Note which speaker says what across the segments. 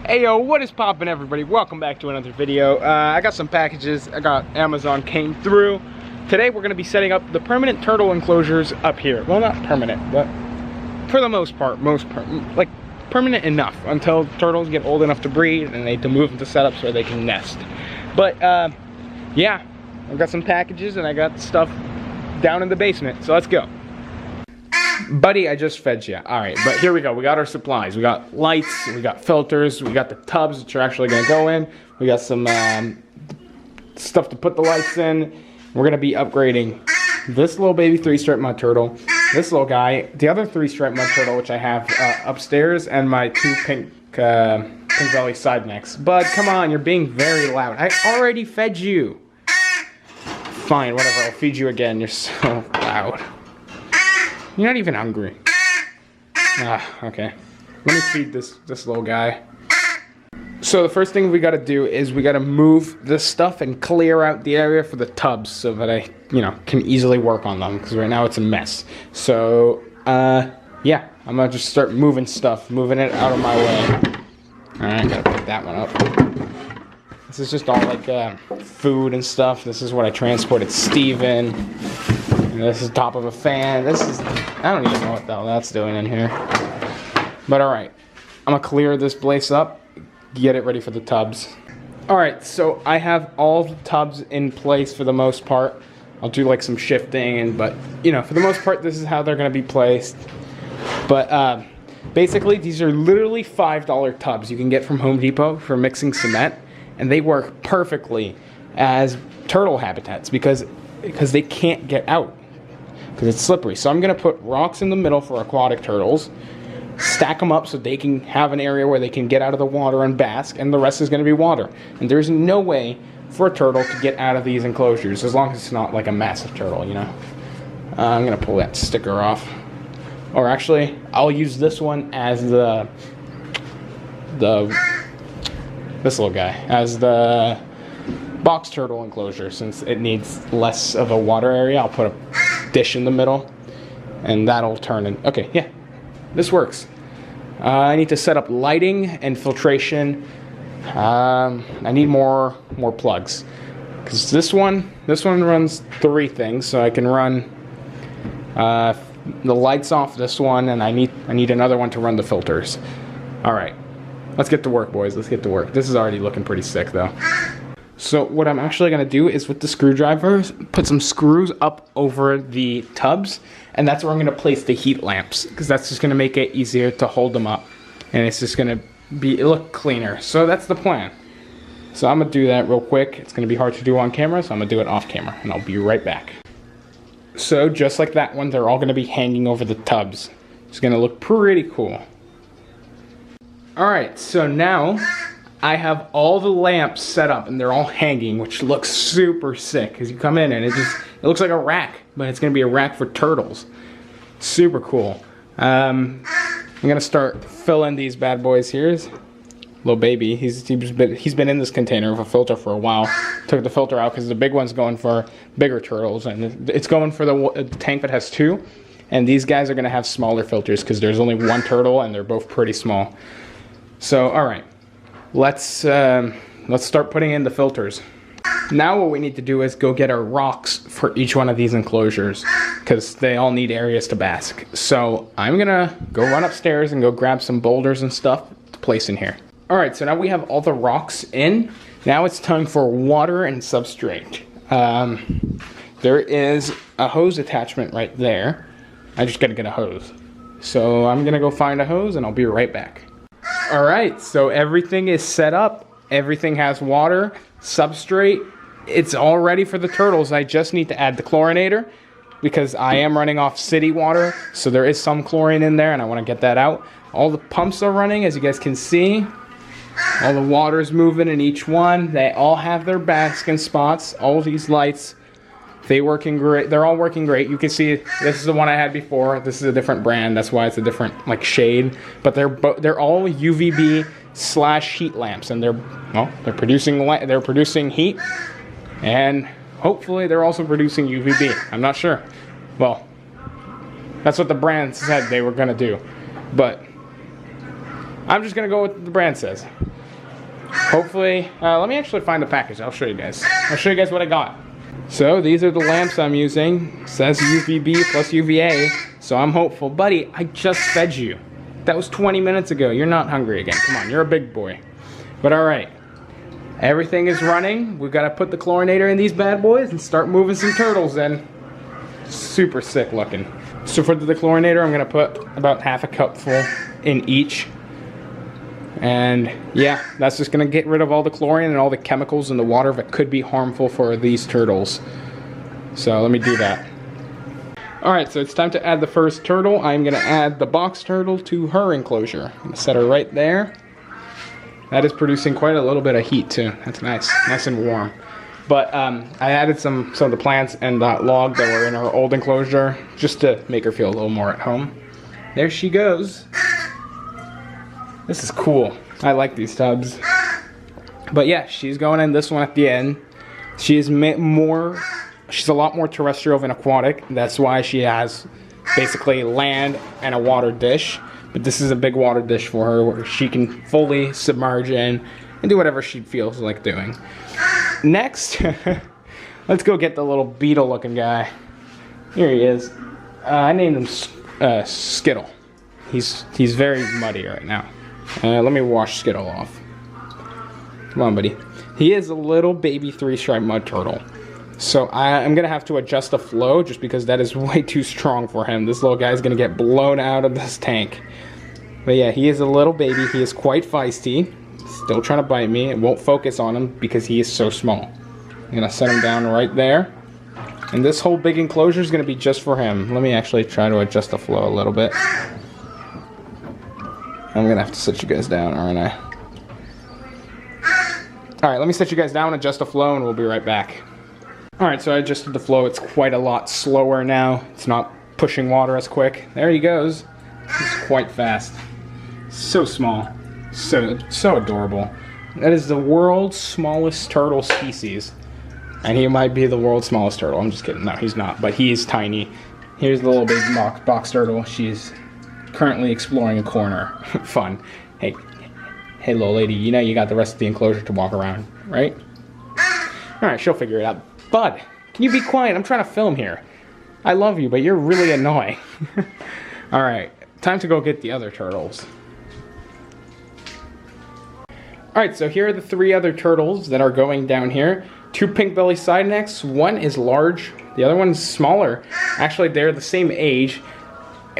Speaker 1: Hey yo, what is poppin', everybody? Welcome back to another video. I got some packages. I got Amazon came through. Today we're gonna be setting up the permanent turtle enclosures up here. Well, not permanent, but for the most part, like permanent enough until turtles get old enough to breed and they to move into setups where they can nest. But yeah, I've got some packages and I got stuff down in the basement. So let's go. Buddy, I just fed you. Alright, but here we go. We got our supplies. We got lights, we got filters, we got the tubs that you're actually going to go in. We got some stuff to put the lights in. We're going to be upgrading this little baby 3-stripe mud turtle, this little guy, the other 3-stripe mud turtle, which I have upstairs, and my 2 pink belly side necks. Bud, come on, you're being very loud. I already fed you. Fine, whatever, I'll feed you again. You're so loud. You're not even hungry. Okay. Let me feed this little guy. So the first thing we gotta do is we gotta move this stuff and clear out the area for the tubs so that I, can easily work on them, because right now it's a mess. So, yeah, I'm gonna just start moving stuff, moving it out of my way. Alright, gotta pick that one up. This is just all like food and stuff. This is what I transported Steve in. This is top of a fan. This is, I don't even know what the hell that's doing in here. But alright, I'm gonna clear this place up, get it ready for the tubs. Alright, so I have all the tubs in place for the most part. I'll do like some shifting, but for the most part, this is how they're gonna be placed. But basically, these are literally $5 tubs you can get from Home Depot for mixing cement, and they work perfectly as turtle habitats because they can't get out. Because it's slippery. So I'm going to put rocks in the middle for aquatic turtles, stack them up so they can have an area where they can get out of the water and bask, and the rest is going to be water. And there's no way for a turtle to get out of these enclosures, as long as it's not like a massive turtle, I'm going to pull that sticker off. Or actually, I'll use this one as this little guy, as the box turtle enclosure, since it needs less of a water area. I'll put a dish in the middle and that'll turn in. Okay, yeah, this works. I need to set up lighting and filtration. I need more plugs, because this one runs 3 things, so I can run the lights off this one, and I need another one to run the filters. All right, let's get to work, boys. Let's get to work. This is already looking pretty sick though. So what I'm actually going to do is, with the screwdrivers, put some screws up over the tubs, and that's where I'm going to place the heat lamps, because that's just going to make it easier to hold them up, and it's just going to look cleaner. So that's the plan. So I'm going to do that real quick. It's going to be hard to do on camera, so I'm going to do it off camera, and I'll be right back. So just like that one, they're all going to be hanging over the tubs. It's going to look pretty cool. Alright, so now I have all the lamps set up and they're all hanging, which looks super sick, because you come in and it looks like a rack, but it's going to be a rack for turtles. Super cool. I'm going to start filling these bad boys here. Little baby, he's been in this container with a filter for a while. Took the filter out because the big one's going for bigger turtles, and it's going for the tank that has 2, and these guys are going to have smaller filters because there's only 1 turtle and they're both pretty small. So alright. Let's start putting in the filters. Now what we need to do is go get our rocks for each one of these enclosures, because they all need areas to bask. So I'm gonna go run upstairs and go grab some boulders and stuff to place in here. Alright, so now we have all the rocks in. Now it's time for water and substrate. There is a hose attachment right there. I just gotta get a hose. So I'm gonna go find a hose and I'll be right back. Alright, so everything is set up. Everything has water, substrate. It's all ready for the turtles. I just need to add the chlorinator, because I am running off city water, so there is some chlorine in there and I want to get that out. All the pumps are running, as you guys can see. All the water's moving in each one. They all have their basking spots. All these lights, they're working great. They're all working great. You can see this is the one I had before. This is a different brand. That's why it's a different shade. But they're all UVB/heat lamps, and they're producing heat, and hopefully they're also producing UVB. I'm not sure. Well, that's what the brand said they were gonna do, but I'm just gonna go with what the brand says. hopefully, let me actually find the package. I'll show you guys. I'll show you guys what I got. So these are the lamps I'm using. It says UVB plus UVA. So I'm hopeful. Buddy, I just fed you. That was 20 minutes ago. You're not hungry again. Come on, you're a big boy. But all right. Everything is running. We've got to put the chlorinator in these bad boys and start moving some turtles in. Super sick looking. So for the chlorinator, I'm going to put about half a cupful in each. And yeah, that's just going to get rid of all the chlorine and all the chemicals in the water that could be harmful for these turtles. So let me do that. Alright, so it's time to add the first turtle. I'm going to add the box turtle to her enclosure. I'm going to set her right there. That is producing quite a little bit of heat too. That's nice. Nice and warm. But I added some of the plants and that log that were in her old enclosure just to make her feel a little more at home. There she goes. This is cool. I like these tubs. But yeah, she's going in this one at the end. She's a lot more terrestrial than aquatic. That's why she has basically land and a water dish. But this is a big water dish for her where she can fully submerge in and do whatever she feels like doing. Next, let's go get the little beetle looking guy. Here he is. I named him Skittle. He's very muddy right now. Let me wash Skittle off. Come on, buddy. He is a little baby three-stripe mud turtle. So I'm going to have to adjust the flow just because that is way too strong for him. This little guy is going to get blown out of this tank. But yeah, he is a little baby. He is quite feisty. Still trying to bite me. It won't focus on him because he is so small. I'm going to set him down right there. And this whole big enclosure is going to be just for him. Let me actually try to adjust the flow a little bit. I'm going to have to set you guys down, aren't I? Alright, let me set you guys down, adjust the flow, and we'll be right back. Alright, so I adjusted the flow. It's quite a lot slower now. It's not pushing water as quick. There he goes. He's quite fast. So small. So adorable. That is the world's smallest turtle species. And he might be the world's smallest turtle. I'm just kidding. No, he's not. But he is tiny. Here's the little baby box turtle. She's currently exploring a corner. Fun. Hey, little lady, you know you got the rest of the enclosure to walk around, right? Alright, she'll figure it out. Bud, can you be quiet? I'm trying to film here. I love you, but you're really annoying. Alright, time to go get the other turtles. Alright, so here are the 3 other turtles that are going down here. 2 pink belly side necks. One is large, the other one's smaller. Actually, they're the same age,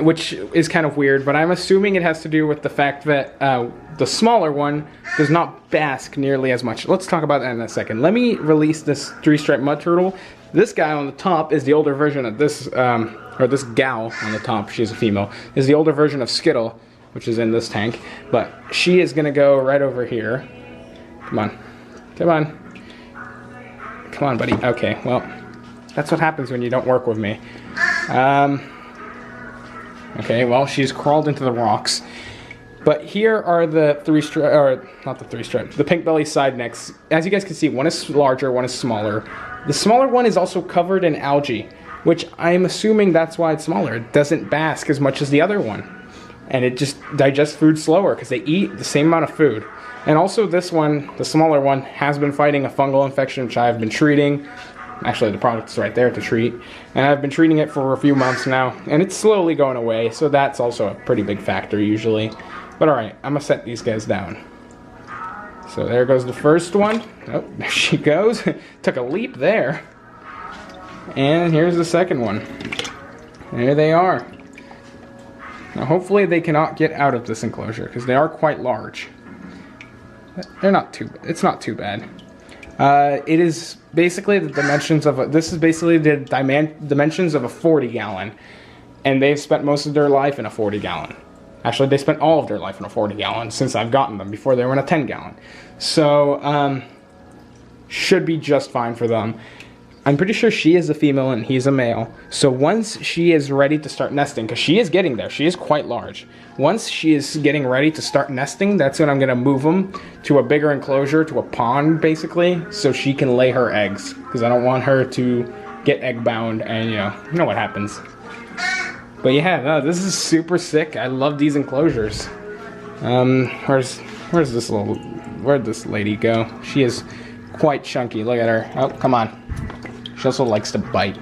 Speaker 1: which is kind of weird, but I'm assuming it has to do with the fact that the smaller one does not bask nearly as much. Let's talk about that in a second. Let me release this 3-striped mud turtle. This guy on the top is the older version of this, or this gal on the top, she's a female, is the older version of Skittle, which is in this tank, but she is gonna go right over here. Come on, come on. Come on, buddy. Okay, well, that's what happens when you don't work with me. Okay, well, she's crawled into the rocks. But here are the the pink belly side necks. As you guys can see, one is larger, one is smaller. The smaller one is also covered in algae, which I'm assuming that's why it's smaller. It doesn't bask as much as the other one. And it just digests food slower because they eat the same amount of food. And also this one, the smaller one, has been fighting a fungal infection, which I've been treating. Actually, the product's right there to treat. And I've been treating it for a few months now, and it's slowly going away, so that's also a pretty big factor usually. But alright, I'm gonna set these guys down. So there goes the first one. Oh, there she goes. Took a leap there. And here's the second one. There they are. Now hopefully they cannot get out of this enclosure, because they are quite large. They're not too, it's not too bad. It is basically the dimensions of this is basically the dimensions of a 40-gallon, and they've spent most of their life in a 40-gallon. Actually, they spent all of their life in a 40-gallon since I've gotten them. Before they were in a 10-gallon, so should be just fine for them. I'm pretty sure she is a female and he's a male. So once she is ready to start nesting, because she is getting there, she is quite large. Once she is getting ready to start nesting, that's when I'm going to move them to a bigger enclosure, to a pond basically, so she can lay her eggs. Because I don't want her to get egg bound and you know what happens. But yeah, no, this is super sick. I love these enclosures. Where's this little where'd this lady go? She is quite chunky. Look at her. Oh, come on. She also likes to bite.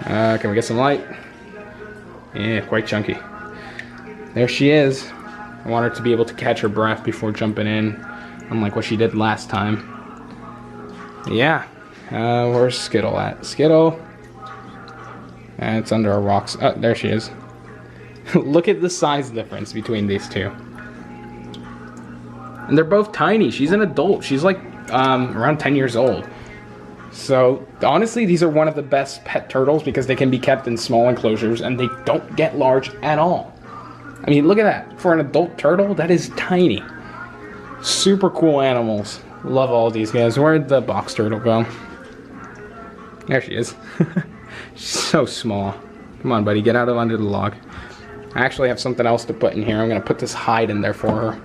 Speaker 1: Can we get some light? Yeah, quite chunky. There she is. I want her to be able to catch her breath before jumping in, unlike what she did last time. Yeah. Where's Skittle at? Skittle. It's under our rocks. Oh, there she is. Look at the size difference between these two. And they're both tiny. She's an adult. She's like around 10 years old. So honestly, these are one of the best pet turtles because they can be kept in small enclosures and they don't get large at all. I mean, look at that. For an adult turtle, that is tiny. Super cool animals. Love all these guys. Where'd the box turtle go? There she is. She's so small. Come on, buddy. Get out of under the log. I actually have something else to put in here. I'm going to put this hide in there for her.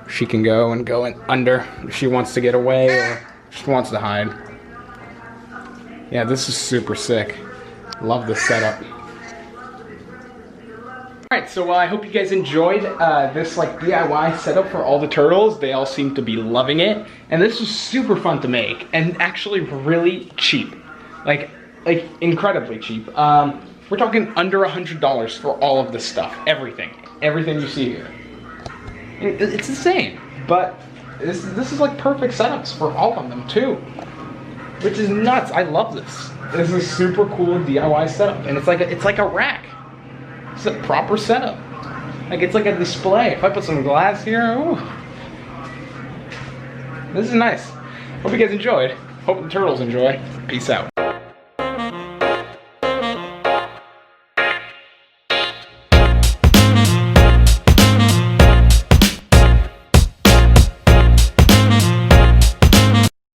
Speaker 1: She can go in under if she wants to get away or just wants to hide. Yeah, this is super sick. Love this setup. Alright, so I hope you guys enjoyed this like DIY setup for all the turtles. They all seem to be loving it. And this was super fun to make and actually really cheap. Like incredibly cheap. We're talking under $100 for all of this stuff. Everything you see here. It's insane, but this is like perfect setups for all of them too. Which is nuts. I love this. This is a super cool DIY setup. And it's like a rack. It's a proper setup. Like it's like a display. If I put some glass here, ooh. This is nice. Hope you guys enjoyed. Hope the turtles enjoy. Peace out.